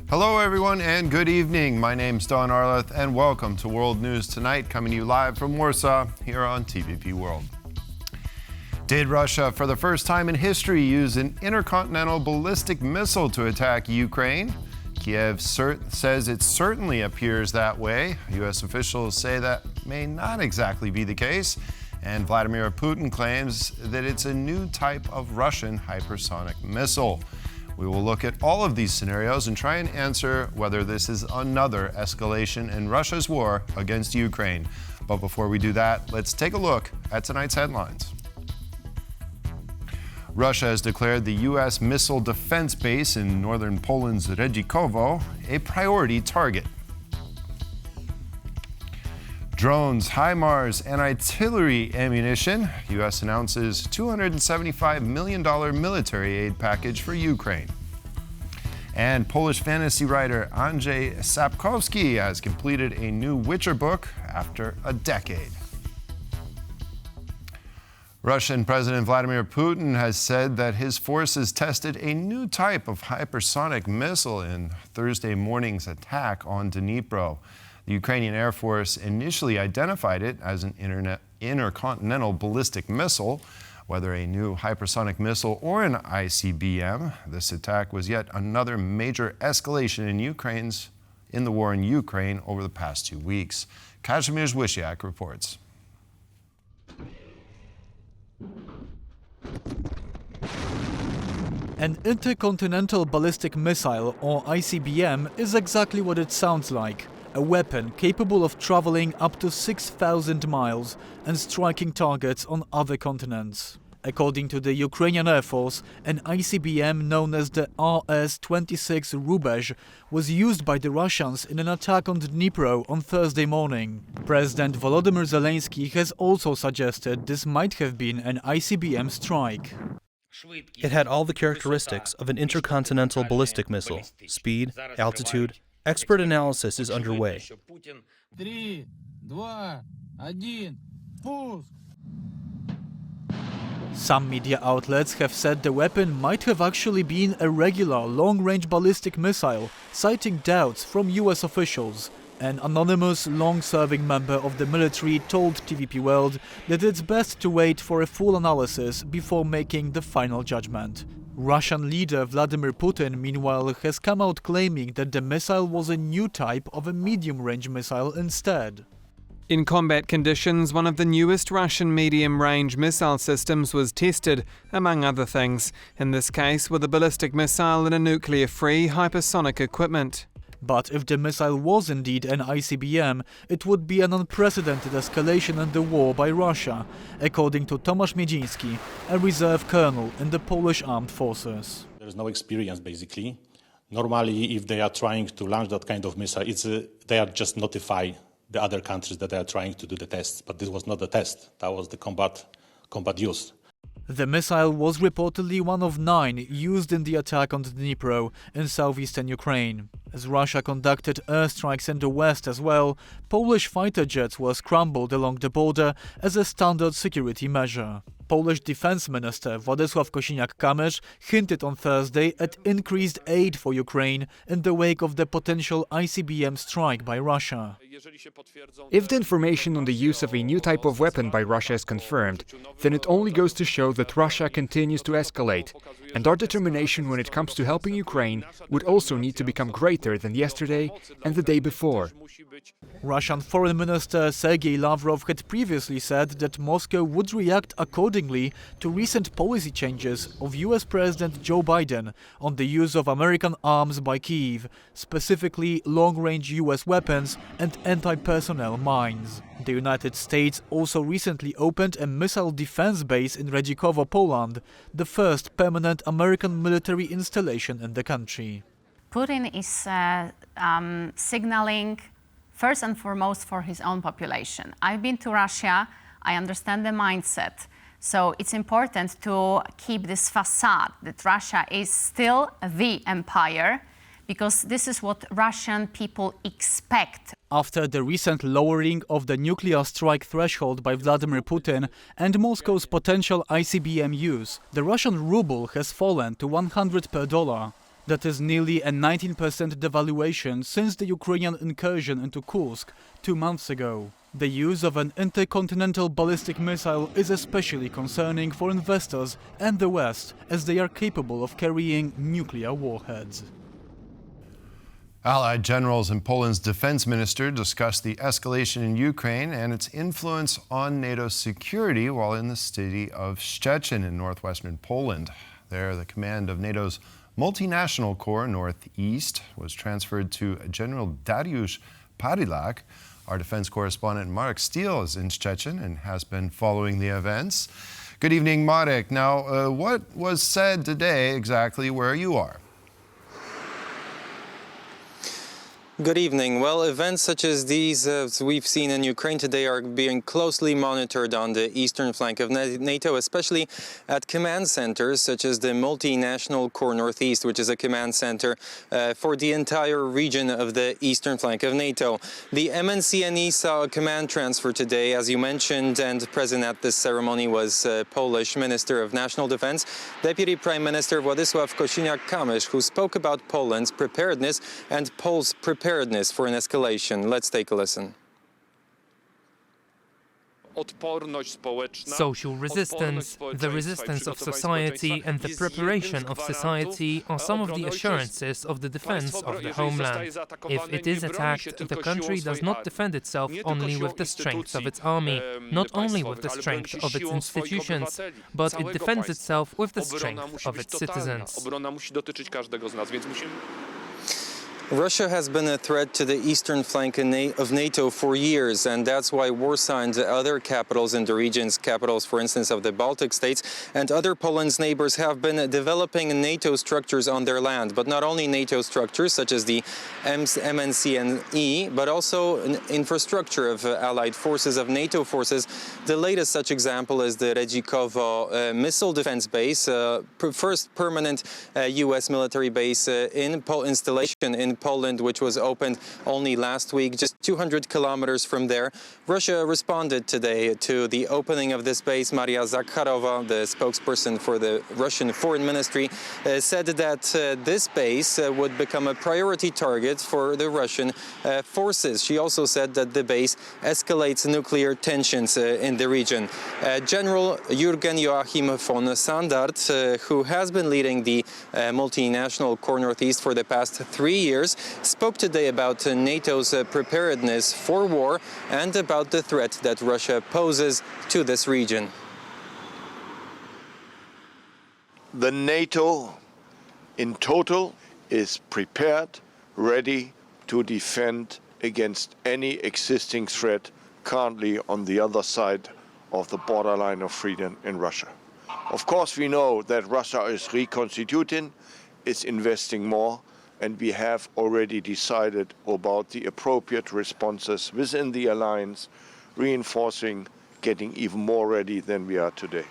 Hello everyone and good evening. My name's Don Arleth and welcome to World News Tonight, coming to you live from Warsaw here on TVP World. Did Russia, for the first time in history, use an intercontinental ballistic missile to attack Ukraine? Kyiv says it certainly appears that way. U.S. officials say that may not exactly be the case. And Vladimir Putin claims that it's a new type of Russian hypersonic missile. We will look at all of these scenarios and try and answer whether this is another escalation in Russia's war against Ukraine. But before we do that, let's take a look at tonight's headlines. Russia has declared the U.S. missile defense base in northern Poland's Redzikowo a priority target. Drones, HIMARS, and artillery ammunition. U.S. announces $275 million military aid package for Ukraine. And Polish fantasy writer Andrzej Sapkowski has completed a new Witcher book after a decade. Russian President Vladimir Putin has said that his forces tested a new type of hypersonic missile in Thursday morning's attack on Dnipro. The Ukrainian Air Force initially identified it as an intercontinental ballistic missile. Whether a new hypersonic missile or an ICBM, this attack was yet another major escalation in the war in Ukraine over the past 2 weeks. Kazimierz Wysiak reports. An intercontinental ballistic missile, or ICBM, is exactly what it sounds like. A weapon capable of traveling up to 6,000 miles and striking targets on other continents. According to the Ukrainian Air Force, an ICBM known as the RS-26 Rubezh was used by the Russians in an attack on Dnipro on Thursday morning. President Volodymyr Zelensky has also suggested this might have been an ICBM strike. It had all the characteristics of an intercontinental ballistic missile: speed, altitude. Expert analysis is underway. 3, 2, 1, push! Some media outlets have said the weapon might have actually been a regular long-range ballistic missile, citing doubts from US officials. An anonymous, long-serving member of the military told TVP World that it's best to wait for a full analysis before making the final judgment. Russian leader Vladimir Putin, meanwhile, has come out claiming that the missile was a new type of a medium-range missile instead. In combat conditions, one of the newest Russian medium-range missile systems was tested, among other things, in this case with a ballistic missile and a nuclear-free hypersonic equipment. But if the missile was indeed an ICBM, it would be an unprecedented escalation in the war by Russia, according to Tomasz Miedziński, a reserve colonel in the Polish armed forces. There is no experience, basically. Normally, if they are trying to launch that kind of missile, they are just notify the other countries that they are trying to do the tests. But this was not the test. That was the combat use. The missile was reportedly one of 9 used in the attack on Dnipro in southeastern Ukraine. As Russia conducted airstrikes in the west as well, Polish fighter jets were scrambled along the border as a standard security measure. Polish Defense Minister Władysław Kosiniak-Kamysz hinted on Thursday at increased aid for Ukraine in the wake of the potential ICBM strike by Russia. If the information on the use of a new type of weapon by Russia is confirmed, then it only goes to show that Russia continues to escalate, and our determination when it comes to helping Ukraine would also need to become greater than yesterday and the day before. Russian Foreign Minister Sergei Lavrov had previously said that Moscow would react accordingly to recent policy changes of US President Joe Biden on the use of American arms by Kyiv, specifically long-range US weapons and anti-personnel mines. The United States also recently opened a missile defense base in Redzikowo, Poland, the first permanent American military installation in the country. Putin is signaling first and foremost for his own population. I've been to Russia, I understand the mindset. So it's important to keep this facade that Russia is still the empire, because this is what Russian people expect. After the recent lowering of the nuclear strike threshold by Vladimir Putin and Moscow's potential ICBM use, the Russian ruble has fallen to 100 per dollar. That is nearly a 19% devaluation since the Ukrainian incursion into Kursk 2 months ago. The use of an intercontinental ballistic missile is especially concerning for investors and the West, as they are capable of carrying nuclear warheads. Allied generals and Poland's defense minister discussed the escalation in Ukraine and its influence on NATO's security while in the city of Szczecin in northwestern Poland. There, the command of NATO's Multinational Corps Northeast was transferred to General Dariusz Parylak. Our defense correspondent Marek Steele is in Szczecin and has been following the events. Good evening, Marek. Now, what was said today exactly where you are? Good evening. Well, events such as these we've seen in Ukraine today are being closely monitored on the eastern flank of NATO, especially at command centers such as the Multinational Corps Northeast, which is a command center for the entire region of the eastern flank of NATO. The MNCNE saw a command transfer today, as you mentioned, and present at this ceremony was Polish Minister of National Defense, Deputy Prime Minister Władysław Kosiniak-Kamysz, who spoke about Poland's preparedness and Poles' preparedness for an escalation. Let's take a listen. Social resistance, the resistance of society and the preparation of society are some of the assurances of the defense of the homeland. If it is attacked, the country does not defend itself only with the strength of its army, not only with the strength of its institutions, but it defends itself with the strength of its citizens. Russia has been a threat to the eastern flank of NATO for years, and that's why Warsaw and other capitals in the region's capitals, for instance, of the Baltic states and other Poland's neighbors, have been developing NATO structures on their land. But not only NATO structures, such as the MNCNE, but also an infrastructure of allied forces, of NATO forces. The latest such example is the Redzikowo missile defense base, first permanent U.S. military base installation in Poland, which was opened only last week, just 200 kilometers from there. Russia responded today to the opening of this base. Maria Zakharova, the spokesperson for the Russian Foreign Ministry, said that this base would become a priority target for the Russian forces. She also said that the base escalates nuclear tensions in the region. General Jürgen Joachim von Sandart, who has been leading the Multinational Corps Northeast for the past 3 years, spoke today about NATO's preparedness for war and about the threat that Russia poses to this region. The NATO in total is prepared, ready to defend against any existing threat currently on the other side of the borderline of freedom in Russia. Of course, we know that Russia is reconstituting, is investing more, and we have already decided about the appropriate responses within the alliance, reinforcing, getting even more ready than we are today.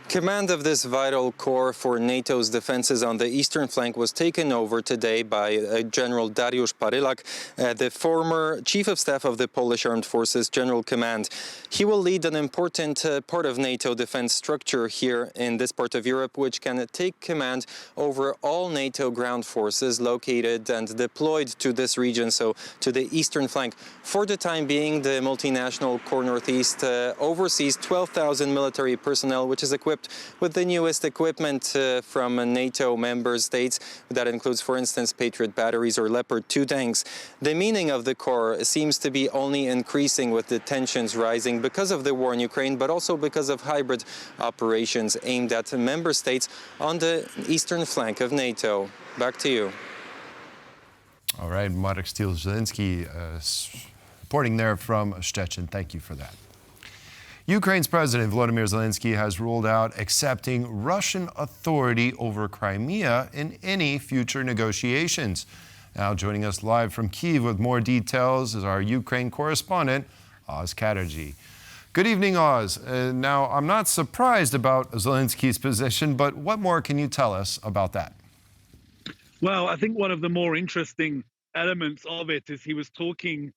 Command of this vital corps for NATO's defenses on the eastern flank was taken over today by General Dariusz Parylak, the former Chief of Staff of the Polish Armed Forces General Command. He will lead an important part of NATO defense structure here in this part of Europe, which can take command over all NATO ground forces located and deployed to this region, so to the eastern flank. For the time being, the Multinational Corps Northeast oversees 12,000 military personnel, which is equipped with the newest equipment from NATO member states. That includes, for instance, Patriot batteries or Leopard 2 tanks. The meaning of the Corps seems to be only increasing with the tensions rising because of the war in Ukraine, but also because of hybrid operations aimed at member states on the eastern flank of NATO. Back to you. All right, Marek Steele-Zielinski reporting there from Szczecin. Thank you for that. Ukraine's President Vladimir Zelensky has ruled out accepting Russian authority over Crimea in any future negotiations. Now joining us live from Kyiv with more details is our Ukraine correspondent, Oz Chatterjee. Good evening, Oz. Now, I'm not surprised about Zelensky's position, but what more can you tell us about that? Well, I think one of the more interesting elements of it is he was talking,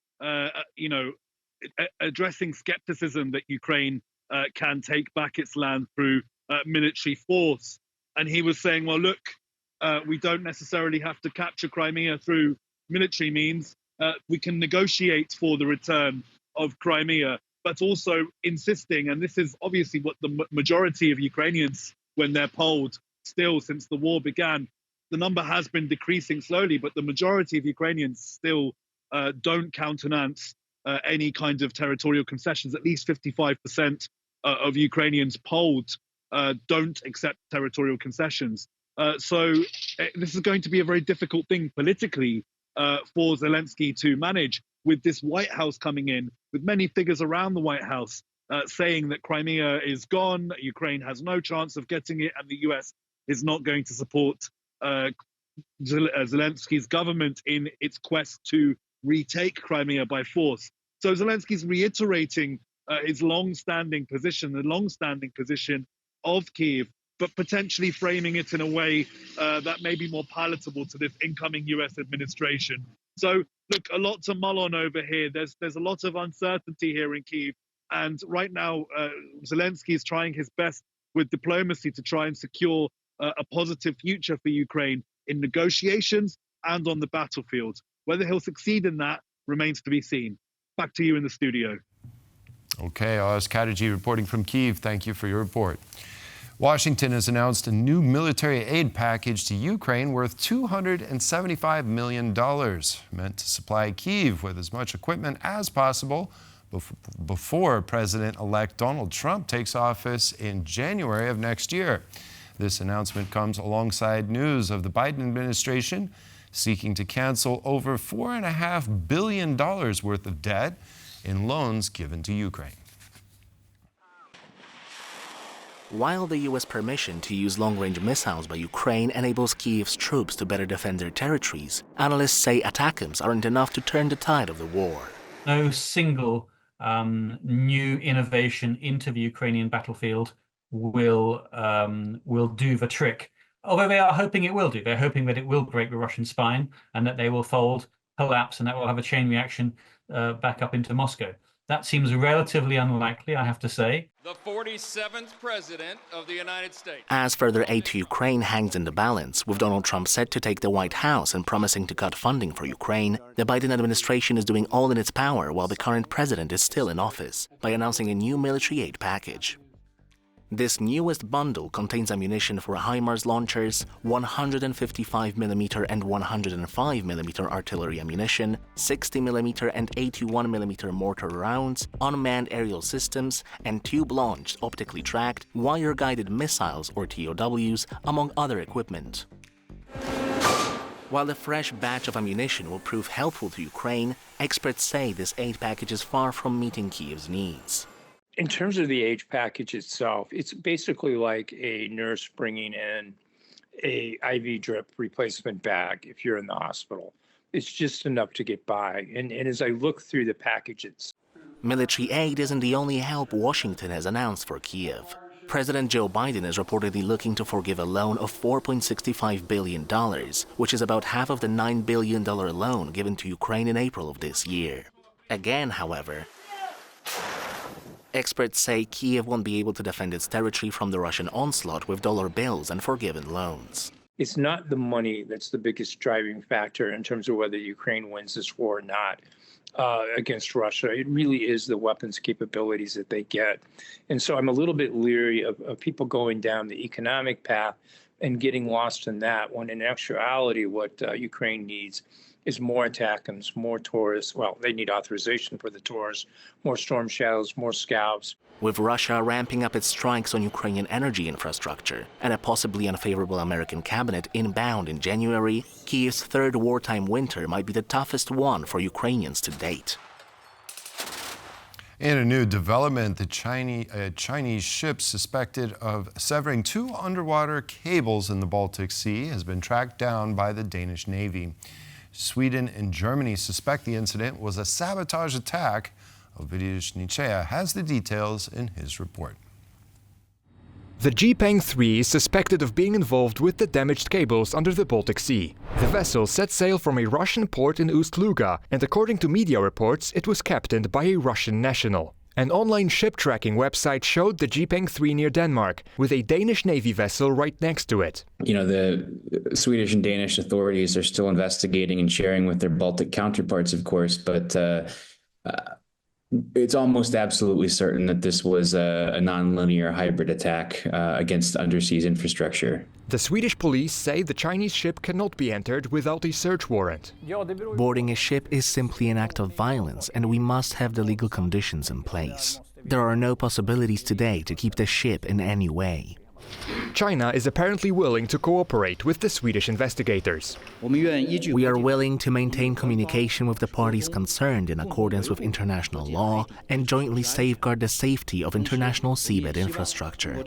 addressing skepticism that Ukraine can take back its land through military force. And he was saying, well, look, We don't necessarily have to capture Crimea through military means. We can negotiate for the return of Crimea, but also insisting, and this is obviously what the majority of Ukrainians, when they're polled still since the war began, the number has been decreasing slowly, but the majority of Ukrainians still don't countenance any kind of territorial concessions. At least 55% of Ukrainians polled don't accept territorial concessions. So this is going to be a very difficult thing politically for Zelensky to manage, with this White House coming in, with many figures around the White House saying that Crimea is gone, Ukraine has no chance of getting it, and the US is not going to support Zelensky's government in its quest to retake Crimea by force. So Zelensky's reiterating his long-standing position, the long-standing position of Kyiv, but potentially framing it in a way that may be more palatable to this incoming US administration. So, look, a lot to mull on over here. There's a lot of uncertainty here in Kyiv. And right now, Zelensky is trying his best with diplomacy to try and secure a positive future for Ukraine in negotiations and on the battlefield. Whether he'll succeed in that remains to be seen. Back to you in the studio. Okay, Oz Kadiji reporting from Kyiv. Thank you for your report. Washington has announced a new military aid package to Ukraine worth $275 million, meant to supply Kyiv with as much equipment as possible before President-elect Donald Trump takes office in January of next year. This announcement comes alongside news of the Biden administration seeking to cancel over $4.5 billion worth of debt in loans given to Ukraine. While the U.S. permission to use long-range missiles by Ukraine enables Kyiv's troops to better defend their territories, analysts say ATACMS aren't enough to turn the tide of the war. No single new innovation into the Ukrainian battlefield will do the trick. Although they are hoping it will do. They're hoping that it will break the Russian spine and that they will fold, collapse, and that will have a chain reaction back up into Moscow. That seems relatively unlikely, I have to say. The 47th President of the United States. As further aid to Ukraine hangs in the balance, with Donald Trump set to take the White House and promising to cut funding for Ukraine, the Biden administration is doing all in its power while the current president is still in office by announcing a new military aid package. This newest bundle contains ammunition for HIMARS launchers, 155mm and 105mm artillery ammunition, 60mm and 81mm mortar rounds, unmanned aerial systems, and tube-launched, optically tracked, wire-guided missiles or TOWs, among other equipment. While the fresh batch of ammunition will prove helpful to Ukraine, experts say this aid package is far from meeting Kyiv's needs. In terms of the aid package itself, it's basically like a nurse bringing in a IV drip replacement bag if you're in the hospital. It's just enough to get by. And as I look through the package, military aid isn't the only help Washington has announced for Kyiv. President Joe Biden is reportedly looking to forgive a loan of $4.65 billion, which is about half of the $9 billion loan given to Ukraine in April of this year. Again, however, experts say Kyiv won't be able to defend its territory from the Russian onslaught with dollar bills and forgiven loans. It's not the money that's the biggest driving factor in terms of whether Ukraine wins this war or not against Russia. It really is the weapons capabilities that they get. And so I'm a little bit leery of people going down the economic path and getting lost in that, when in actuality what Ukraine needs is more ATACMS, more Taurus. Well, they need authorization for the Taurus, more Storm Shadows, more Scouts. With Russia ramping up its strikes on Ukrainian energy infrastructure and a possibly unfavorable American cabinet inbound in January, Kyiv's third wartime winter might be the toughest one for Ukrainians to date. In a new development, the Chinese ship suspected of severing 2 underwater cables in the Baltic Sea has been tracked down by the Danish Navy. Sweden and Germany suspect the incident was a sabotage attack. Ovidius Nichea has the details in his report. The Jipang 3 is suspected of being involved with the damaged cables under the Baltic Sea. The vessel set sail from a Russian port in Ust-Luga, and according to media reports, it was captained by a Russian national. An online ship tracking website showed the Jipeng 3 near Denmark, with a Danish Navy vessel right next to it. You know, the Swedish and Danish authorities are still investigating and sharing with their Baltic counterparts, of course, but it's almost absolutely certain that this was a non-linear hybrid attack against underseas infrastructure. The Swedish police say the Chinese ship cannot be entered without a search warrant. Boarding a ship is simply an act of violence, and we must have the legal conditions in place. There are no possibilities today to keep the ship in any way. China is apparently willing to cooperate with the Swedish investigators. We are willing to maintain communication with the parties concerned in accordance with international law and jointly safeguard the safety of international seabed infrastructure.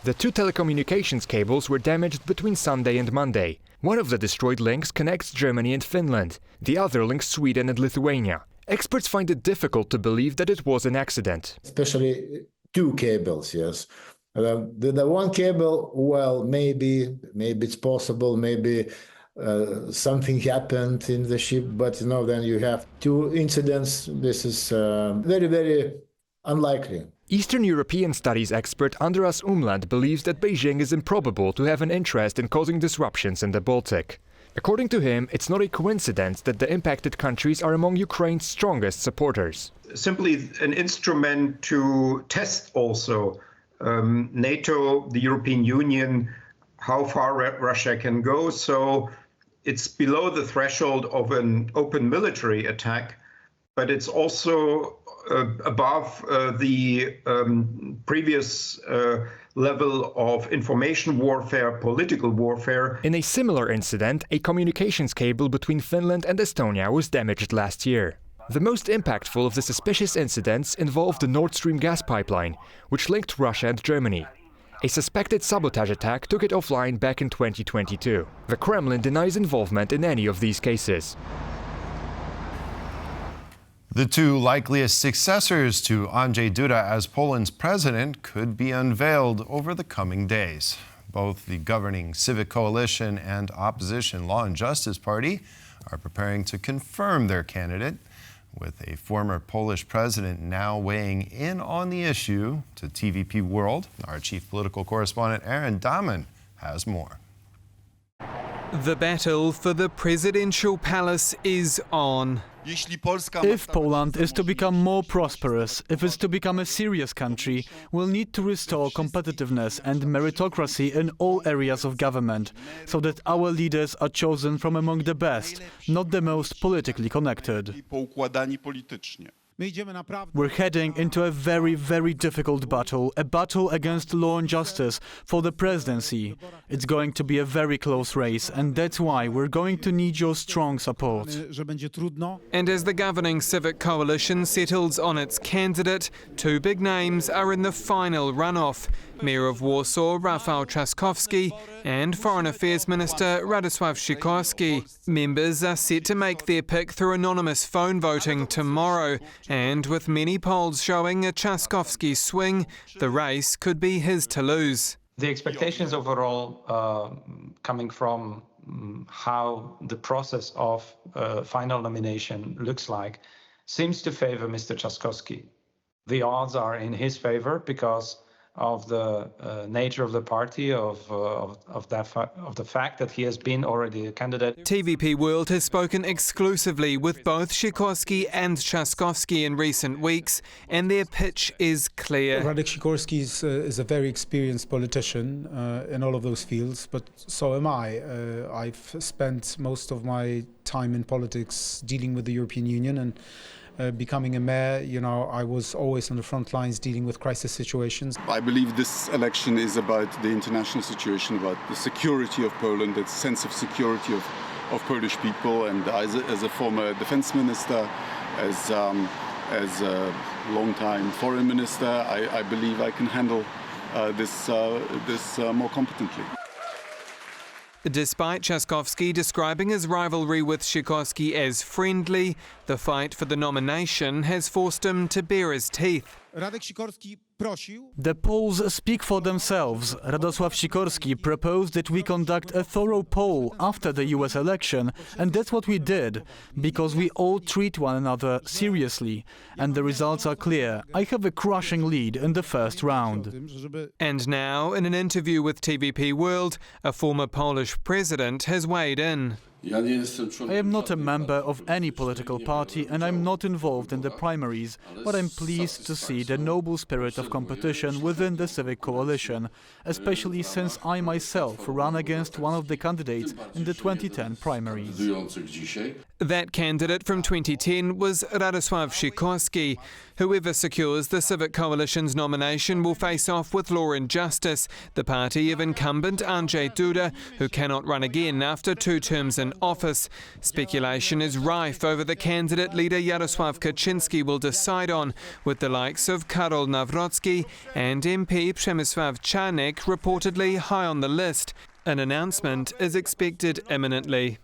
The 2 telecommunications cables were damaged between Sunday and Monday. One of the destroyed links connects Germany and Finland. The other links Sweden and Lithuania. Experts find it difficult to believe that it was an accident. Especially 2 cables, yes. The one cable, well, maybe it's possible, maybe something happened in the ship, but then you have 2 incidents. This is very, very unlikely. Eastern European studies expert Andreas Umland believes that Beijing is improbable to have an interest in causing disruptions in the Baltic. According to him, it's not a coincidence that the impacted countries are among Ukraine's strongest supporters. Simply an instrument to test also NATO, the European Union, how far Russia can go. So it's below the threshold of an open military attack, but it's also above the previous level of information warfare, political warfare. In a similar incident, a communications cable between Finland and Estonia was damaged last year. The most impactful of the suspicious incidents involved the Nord Stream gas pipeline, which linked Russia and Germany. A suspected sabotage attack took it offline back in 2022. The Kremlin denies involvement in any of these cases. The 2 likeliest successors to Andrzej Duda as Poland's president could be unveiled over the coming days. Both the governing Civic Coalition and opposition Law and Justice Party are preparing to confirm their candidate, with a former Polish president now weighing in on the issue. To TVP World, our chief political correspondent Aaron Dahmen has more. The battle for the presidential palace is on. If Poland is to become more prosperous, if it's to become a serious country, we'll need to restore competitiveness and meritocracy in all areas of government, so that our leaders are chosen from among the best, not the most politically connected. We're heading into a very, very difficult battle, a battle against law and justice for the presidency. It's going to be a very close race, and that's why we're going to need your strong support. And as the governing Civic Coalition settles on its candidate, 2 big names are in the final runoff. Mayor of Warsaw, Rafał Trzaskowski, and Foreign Affairs Minister Radosław Sikorski. Members are set to make their pick through anonymous phone voting tomorrow, and with many polls showing a Trzaskowski swing, the race could be his to lose. The expectations overall coming from how the process of final nomination looks like seems to favor Mr. Trzaskowski. The odds are in his favor because of the nature of the party, of the fact that he has been already a candidate. TVP World has spoken exclusively with both Sikorski and Trzaskowski in recent weeks, and their pitch is clear. Radek Sikorski is a very experienced politician in all of those fields, but so am I. I've spent most of my time in politics dealing with the European Union, and becoming a mayor, I was always on the front lines dealing with crisis situations. I believe this election is about the international situation, about the security of Poland, the sense of security of Polish people. And as a former defense minister, as a long-time foreign minister, I believe I can handle this more competently. Despite Trzaskowski describing his rivalry with Sikorski as friendly, the fight for the nomination has forced him to bare his teeth. Radek Sikorski The polls speak for themselves. Radosław Sikorski proposed that we conduct a thorough poll after the US election, and that's what we did, because we all treat one another seriously. And the results are clear. I have a crushing lead in the first round. And now, in an interview with TVP World, a former Polish president has weighed in. I am not a member of any political party and I'm not involved in the primaries, but I'm pleased to see the noble spirit of competition within the civic coalition, especially since I myself ran against one of the candidates in the 2010 primaries. That candidate from 2010 was Radosław Sikorski. Whoever secures the Civic Coalition's nomination will face off with Law and Justice, the party of incumbent Andrzej Duda, who cannot run again after 2 terms in office. Speculation is rife over the candidate leader Jarosław Kaczynski will decide on, with the likes of Karol Nawrocki and MP Przemysław Czarnek reportedly high on the list. An announcement is expected imminently.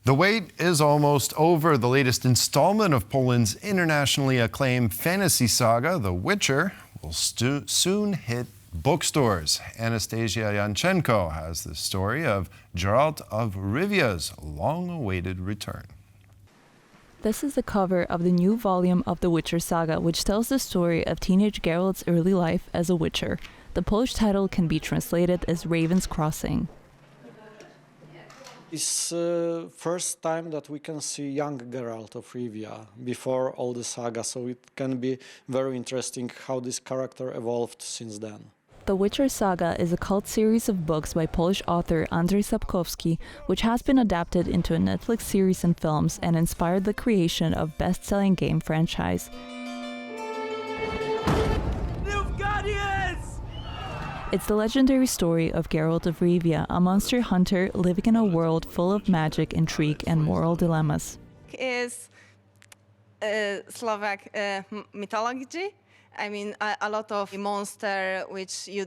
The wait is almost over. The latest installment of Poland's internationally acclaimed fantasy saga, The Witcher, will soon hit bookstores. Anastasia Yanchenko has the story of Geralt of Rivia's long-awaited return. This is the cover of the new volume of the Witcher Saga, which tells the story of teenage Geralt's early life as a witcher. The Polish title can be translated as Raven's Crossing. It's first time that we can see young Geralt of Rivia before all the saga, so it can be very interesting how this character evolved since then. The Witcher Saga is a cult series of books by Polish author Andrzej Sapkowski, which has been adapted into a Netflix series and films and inspired the creation of best-selling game franchise. It's the legendary story of Geralt of Rivia, a monster hunter living in a world full of magic, intrigue, and moral dilemmas. Is Slovak mythology. I mean, a lot of monster which you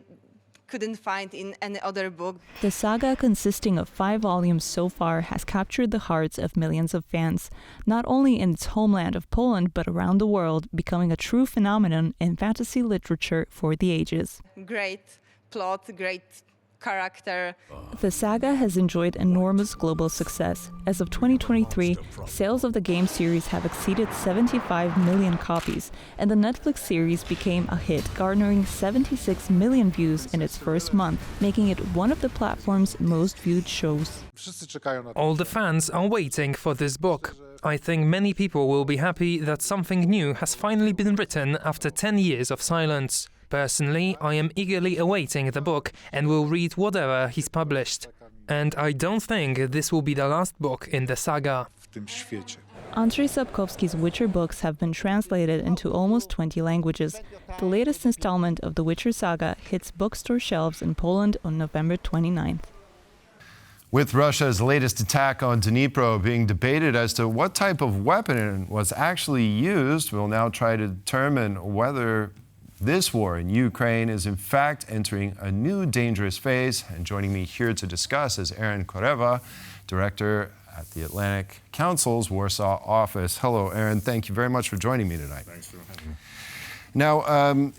couldn't find in any other book. The saga, consisting of 5 volumes so far, has captured the hearts of millions of fans, not only in its homeland of Poland, but around the world, becoming a true phenomenon in fantasy literature for the ages. Great plot, great character. The saga has enjoyed enormous global success. As of 2023, sales of the game series have exceeded 75 million copies, and the Netflix series became a hit, garnering 76 million views in its first month, making it one of the platform's most viewed shows. All the fans are waiting for this book. I think many people will be happy that something new has finally been written after 10 years of silence. Personally, I am eagerly awaiting the book and will read whatever he's published. And I don't think this will be the last book in the saga. Andrzej Sapkowski's Witcher books have been translated into almost 20 languages. The latest installment of the Witcher Saga hits bookstore shelves in Poland on November 29th. With Russia's latest attack on Dnipro being debated as to what type of weapon was actually used, we'll now try to determine whether this war in Ukraine is in fact entering a new dangerous phase. And joining me here to discuss is Aon Cora, director at the Atlantic Council's Warsaw office. Hello, Aon. Thank you very much for joining me tonight. Thanks for having me. Now,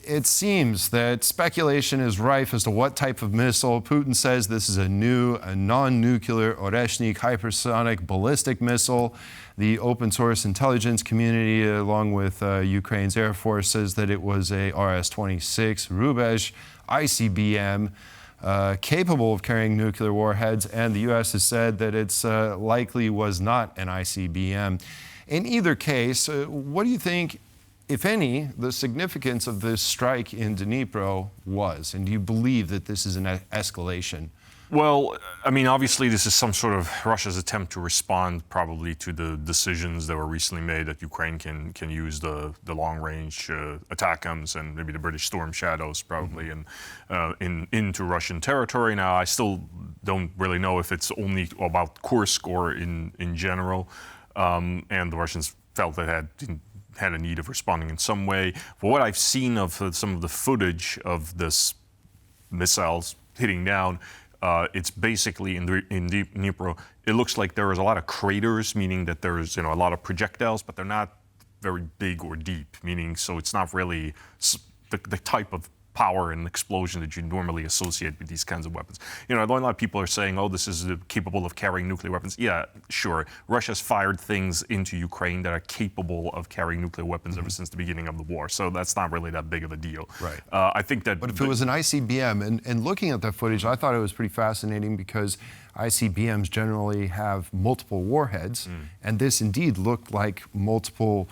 it seems that speculation is rife as to what type of missile. Putin says this is a non-nuclear Oreshnik hypersonic ballistic missile. The open source intelligence community, along with Ukraine's Air Force, says that it was a RS-26 Rubezh ICBM capable of carrying nuclear warheads, and the U.S. has said that it's likely was not an ICBM. In either case, what do you think, if any, the significance of this strike in Dnipro was? And do you believe that this is an escalation? Well, I mean, obviously, this is some sort of Russia's attempt to respond probably to the decisions that were recently made that Ukraine can use the long-range ATACMS and maybe the British Storm Shadows probably into Russian territory. Now, I still don't really know if it's only about Kursk or in general. And the Russians felt they had a need of responding in some way. But what I've seen of some of the footage of this missiles hitting down, it's basically in Dnipro. It looks like there is a lot of craters, meaning that there's a lot of projectiles, but they're not very big or deep, meaning so it's not really the type of power and explosion that you normally associate with these kinds of weapons. You know, a lot of people are saying, oh, this is capable of carrying nuclear weapons. Yeah, sure. Russia's fired things into Ukraine that are capable of carrying nuclear weapons ever since the beginning of the war. So that's not really that big of a deal. Right. I think that... But if it was an ICBM, and looking at that footage, I thought it was pretty fascinating because ICBMs generally have multiple warheads, and this indeed looked like multiple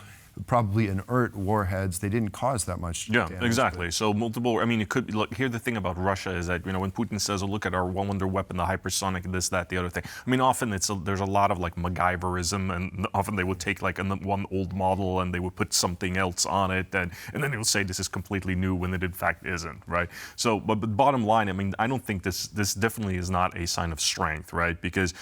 probably inert warheads. They didn't cause that much damage. Yeah, exactly. So multiple, I mean, it could, look, here the thing about Russia is that, you know, when Putin says, oh, look at our wonder weapon, the hypersonic, this, that, the other thing. I mean, often there's a lot of like MacGyverism, and often they would take like one old model and they would put something else on it, and then they will say this is completely new when it in fact isn't, right? So, but bottom line, I mean, I don't think this definitely is not a sign of strength, right? Because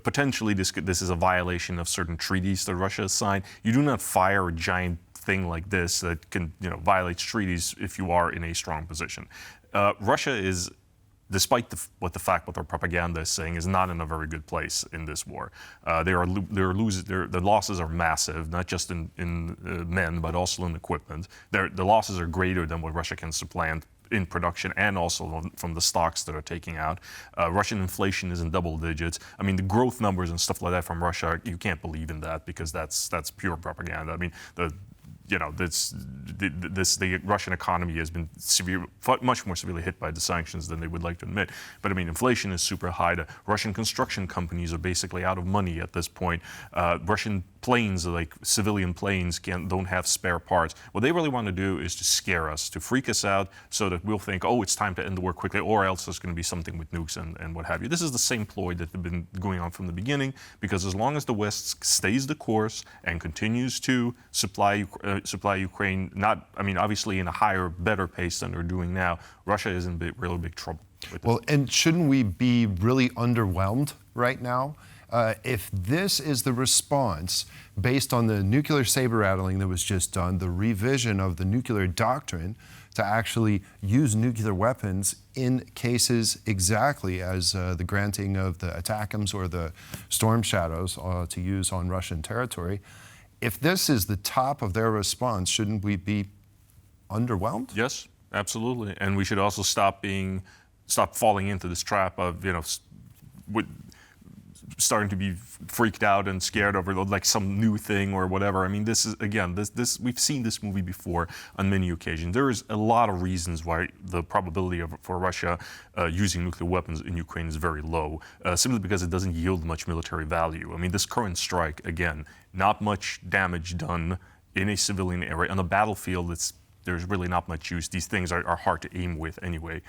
potentially this is a violation of certain treaties that Russia has signed. You do not fire a giant thing like this that can, you know, violate treaties if you are in a strong position. Russia is, despite what their propaganda is saying, is not in a very good place in this war. The losses are massive, not just in men, but also in equipment. The losses are greater than what Russia can supplant in production and also from the stocks that are taking out. Russian inflation is in double digits. I mean, the growth numbers and stuff like that from Russia, you can't believe in that because that's pure propaganda. I mean, the Russian economy has been much more severely hit by the sanctions than they would like to admit. But I mean, inflation is super high. The Russian construction companies are basically out of money at this point. Russian planes, like civilian planes, don't have spare parts. What they really want to do is to scare us, to freak us out, so that we'll think, oh, it's time to end the war quickly, or else there's going to be something with nukes and what have you. This is the same ploy that has been going on from the beginning, because as long as the West stays the course and continues to supply Ukraine, obviously in a higher, better pace than they're doing now, Russia is in really big trouble. Well, and shouldn't we be really underwhelmed right now? If this is the response based on the nuclear saber rattling that was just done, the revision of the nuclear doctrine to actually use nuclear weapons in cases exactly as the granting of the ATACMS or the Storm Shadows to use on Russian territory, if this is the top of their response, shouldn't we be underwhelmed? Yes, absolutely. And we should also stop falling into this trap of, starting to be freaked out and scared over like some new thing or whatever. I mean, this is, again, we've seen this movie before on many occasions. There is a lot of reasons why the probability for Russia using nuclear weapons in Ukraine is very low, simply because it doesn't yield much military value. I mean, this current strike, again, not much damage done in a civilian area. On the battlefield, there's really not much use. These things are hard to aim with anyway.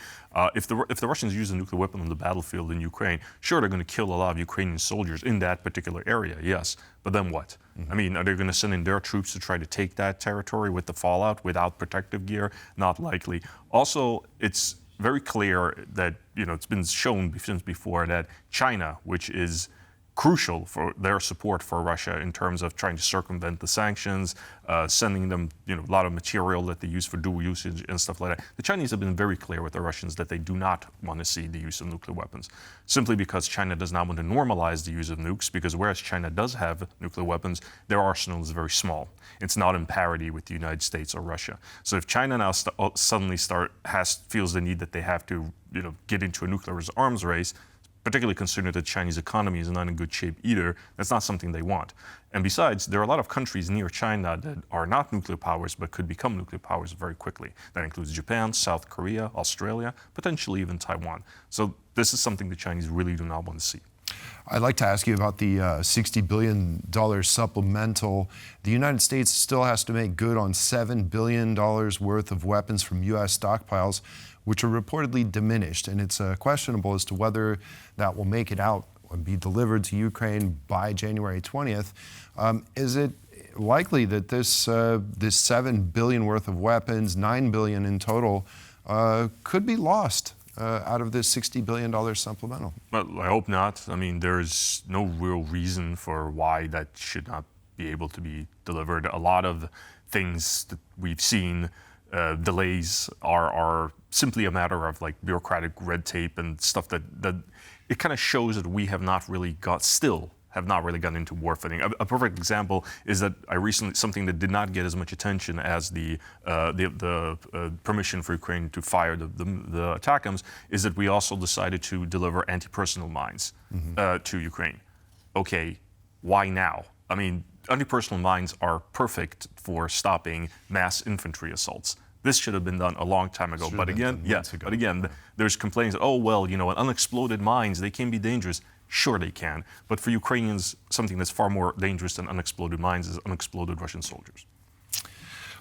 If the Russians use a nuclear weapon on the battlefield in Ukraine, sure, they're going to kill a lot of Ukrainian soldiers in that particular area, yes. But then what? I mean, are they going to send in their troops to try to take that territory with the fallout without protective gear? Not likely. Also, it's very clear that, it's been shown since before that China, which is crucial for their support for Russia in terms of trying to circumvent the sanctions, sending them a lot of material that they use for dual usage and stuff like that. The Chinese have been very clear with the Russians that they do not want to see the use of nuclear weapons, simply because China does not want to normalize the use of nukes, because whereas China does have nuclear weapons, their arsenal is very small. It's not in parity with the United States or Russia. So if China now suddenly feels the need that they have to get into a nuclear arms race, particularly considering that the Chinese economy is not in good shape either, that's not something they want. And besides, there are a lot of countries near China that are not nuclear powers but could become nuclear powers very quickly. That includes Japan, South Korea, Australia, potentially even Taiwan. So this is something the Chinese really do not want to see. I'd like to ask you about the $60 billion supplemental. The United States still has to make good on $7 billion worth of weapons from U.S. stockpiles, which are reportedly diminished. And it's questionable as to whether that will make it out and be delivered to Ukraine by January 20th. Is it likely that this $7 billion worth of weapons, $9 billion in total, could be lost out of this $60 billion supplemental? Well, I hope not. I mean, there's no real reason for why that should not be able to be delivered. A lot of things that we've seen, delays are simply a matter of like bureaucratic red tape and stuff that it kind of shows that we have not really have not really gotten into warfighting. A perfect example is that something that did not get as much attention as the permission for Ukraine to fire the ATACMS is that we also decided to deliver anti-personnel mines to Ukraine. Okay, why now? I mean, anti-personnel mines are perfect for stopping mass infantry assaults. This should have been done a long time ago. But again, there's complaints that, oh, well, unexploded mines, they can be dangerous. Sure, they can. But for Ukrainians, something that's far more dangerous than unexploded mines is unexploded Russian soldiers.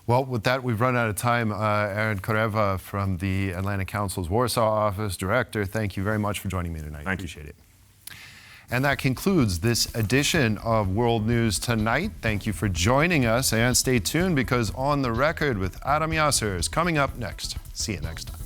Well, with that, we've run out of time. Aon Cora from the Atlantic Council's Warsaw office, Director, thank you very much for joining me tonight. I appreciate it. And that concludes this edition of World News Tonight. Thank you for joining us, and stay tuned because On the Record with Adam Yasser is coming up next. See you next time.